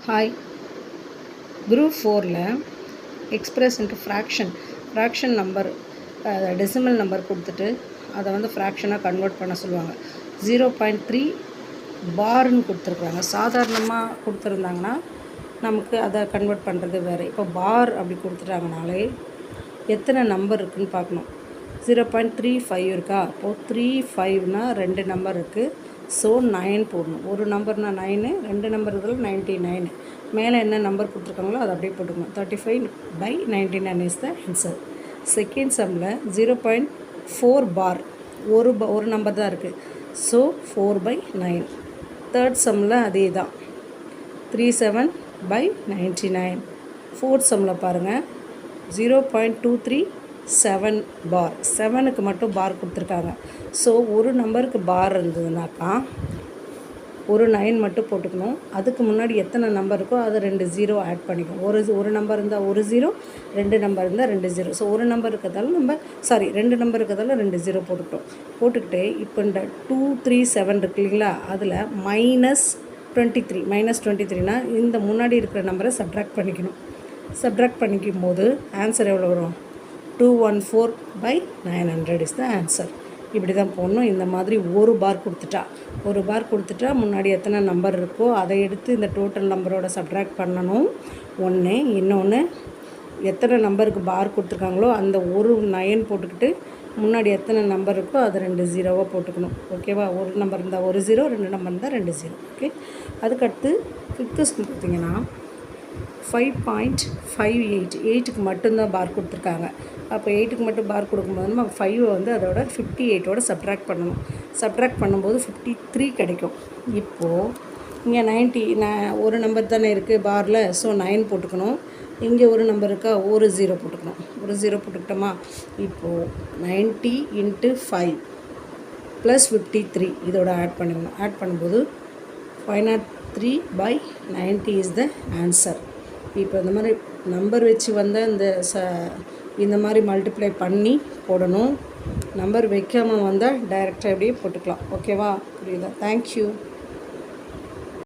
Hi. Group 4ல் express into fraction number decimal number கொடுத்துட்டு அதை வந்து ஃப்ராக்ஷனாக கன்வெர்ட் பண்ண சொல்லுவாங்க. 0.3 பார்னு கொடுத்துருக்குறாங்க. சாதாரணமாக கொடுத்துருந்தாங்கன்னா நமக்கு அதை கன்வெர்ட் பண்ணுறது வேறு. இப்போ பார் அப்படி கொடுத்துட்டாங்கனாலே எத்தனை நம்பர் இருக்குதுன்னு பார்க்கணும். 0.35 இருக்கா? அப்போது 35னா 2 நம்பர் இருக்குது. ஸோ 9 போடணும். ஒரு நம்பர்னால் 9, 2 நம்பர் இதில் 99. மேலே என்ன நம்பர் கொடுத்துருக்காங்களோ அதை அப்படியே போட்டுக்கணும். 35/99 இஸ் த ஆன்சர். செகண்ட் சம்மில் 0.4 பார் ஒரு நம்பர் தான் இருக்குது. ஸோ 4/9. தேர்ட் சம்மில் அதே தான் 37/99. ஃபோர்த் சம்மில் பாருங்கள் 0.237 பார். 7க்கு மட்டும் பார் கொடுத்துருக்காங்க. ஸோ ஒரு நம்பருக்கு பார் இருந்ததுனாக்கா ஒரு 9 மட்டும் போட்டுக்கணும். அதுக்கு முன்னாடி எத்தனை நம்பர் இருக்கோ அதை 2 0 ஆட் பண்ணிக்கணும். ஒரு நம்பர் இருந்தால் 1 0, 2 நம்பர் இருந்தால் 2 0. ஸோ ஒரு நம்பர் இருக்கிறதால 2 நம்பர் இருக்கிறதால 2 0 போட்டுக்கிட்டு இப்போ இந்த 237 இருக்கு இல்லைங்களா, அதில் -23னா இந்த முன்னாடி இருக்கிற நம்பரை சப்ட்ராக்ட் பண்ணிக்கணும். சப்ட்ராக்ட் பண்ணிக்கும் போது ஆன்சர் எவ்வளோ வரும்? 214/900 இஸ் த ஆன்சர். இப்படி தான் போடணும். இந்த மாதிரி ஒரு பார் கொடுத்துட்டா முன்னாடி எத்தனை நம்பர் இருக்கோ அதை எடுத்து இந்த டோட்டல் நம்பரோட சப்ட்ராக்ட் பண்ணணும். ஒன்று. இன்னொன்று, எத்தனை நம்பருக்கு பார் கொடுத்துருக்காங்களோ அந்த ஒரு 9 போட்டுக்கிட்டு முன்னாடி எத்தனை நம்பர் இருக்கோ அதை 2 0வாக போட்டுக்கணும். ஓகேவா? ஒரு நம்பர் இருந்தால் 1 0, 2 நம்பர் இருந்தால் 2 0. ஓகே. அதுக்கடுத்து ஃபிஃப்த்து சம் பார்த்திங்கன்னா 5.58. 8க்கு மட்டும்தான் பார் கொடுத்துருக்காங்க. அப்போ 8க்கு மட்டும் பார் கொடுக்கும்போது நம்ம 5 வந்து அதோட 58ஓட சப்ட்ராக்ட் பண்ணணும். சப்ட்ராக்ட் பண்ணும்போது 53 கிடைக்கும். இப்போது இங்கே 90 ஒரு நம்பர் தானே இருக்குது பாரில். ஸோ 9 போட்டுக்கணும். இங்கே ஒரு நம்பர் இருக்கா, ஒரு 0 போட்டுக்கணும். ஒரு 0 போட்டுக்கிட்டோமா? இப்போது 90 × 5 + 53 இதோட ஆட் பண்ணிக்கணும். ஆட் பண்ணும்போது 503/90 இஸ் த ஆன்சர். இப்போ இந்த மாதிரி நம்பர் வச்சு வந்தால் இந்த மாதிரி மல்டிப்ளை பண்ணி போடணும். நம்பர் வைக்காமல் வந்தால் டைரெக்டாக அப்படியே போட்டுக்கலாம். ஓகேவா? புரியுதா? தேங்க்யூ.